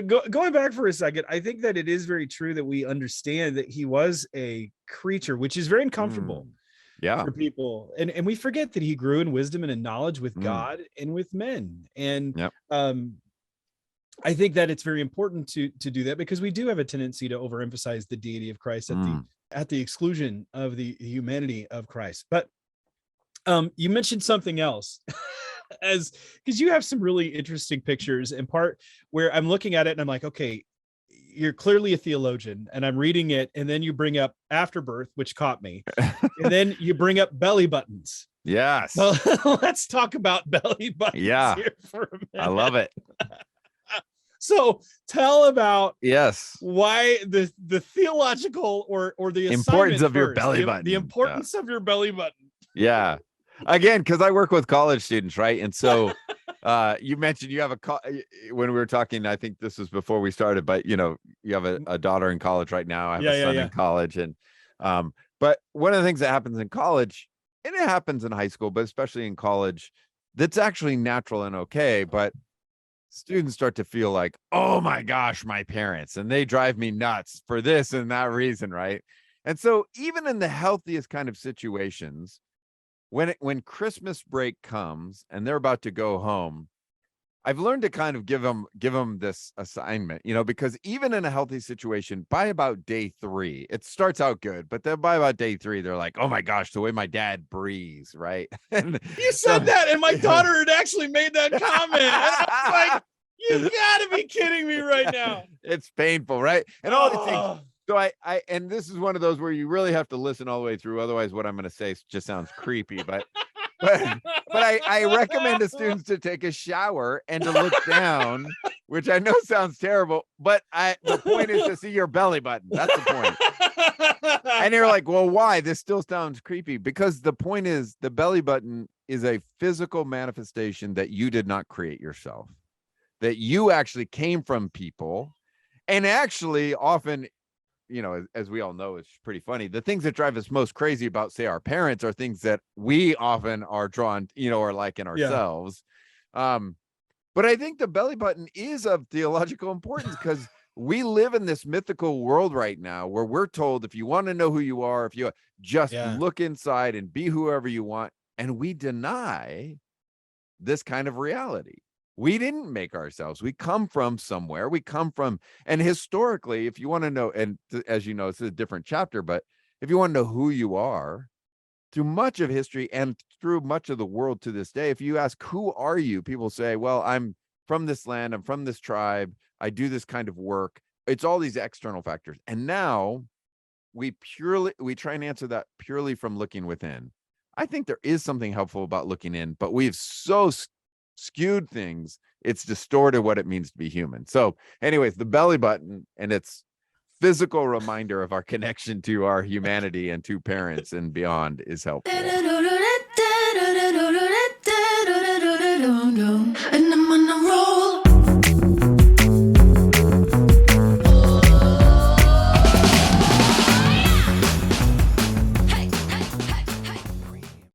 going back for a second, I think that it is very true that we understand that he was a creature, which is very uncomfortable Yeah. for people. And we forget that he grew in wisdom and in knowledge with Mm. God and with men. And Yep. I think that it's very important to do that, because we do have a tendency to overemphasize the deity of Christ at the exclusion of the humanity of Christ. But you mentioned something else because you have some really interesting pictures, in part where I'm looking at it and I'm like, okay, you're clearly a theologian, and I'm reading it, and then you bring up afterbirth, which caught me, and then you bring up belly buttons. Yes. Well, let's talk about belly buttons here for a minute. I love it. So tell about why the theological or the importance of your first, belly button. The importance of your belly button. Yeah. Again, because I work with college students, right? And so you mentioned you have when we were talking, I think this was before we started, but you have a daughter in college right now. I have a son in college. And but one of the things that happens in college, and it happens in high school, but especially in college, that's actually natural and okay. But students start to feel like, oh my gosh, my parents, and they drive me nuts for this and that reason, right? And so even in the healthiest kind of situations, when Christmas break comes and they're about to go home, I've learned to kind of give them this assignment, because even in a healthy situation, by about day 3, it starts out good, but then by about day 3, they're like, oh my gosh, the way my dad breathes, right? And you said that, and my daughter had actually made that comment. And I was like, you gotta be kidding me right now. It's painful, right? And all the things. So I and this is one of those where you really have to listen all the way through. Otherwise, what I'm going to say just sounds creepy. But I recommend to students to take a shower and to look down, which I know sounds terrible, but the point is to see your belly button. That's the point. And you're like, well, why? This still sounds creepy, because the point is the belly button is a physical manifestation that you did not create yourself, that you actually came from people. And actually often, as we all know, it's pretty funny. The things that drive us most crazy about, say, our parents are things that we often are drawn, or like in ourselves. But I think the belly button is of theological importance, because we live in this mythical world right now where we're told, if you want to know who you are, if you just look inside and be whoever you want. And we deny this kind of reality. We didn't make ourselves. We come from somewhere. And historically, if you want to know, and as you know, it's a different chapter, but if you want to know who you are, through much of history and through much of the world to this day, if you ask, who are you? People say, well, I'm from this land. I'm from this tribe. I do this kind of work. It's all these external factors. And now we try and answer that purely from looking within. I think there is something helpful about looking in, but we've so skewed things, it's distorted what it means to be human. So anyways, the belly button and its physical reminder of our connection to our humanity and to parents and beyond is helpful.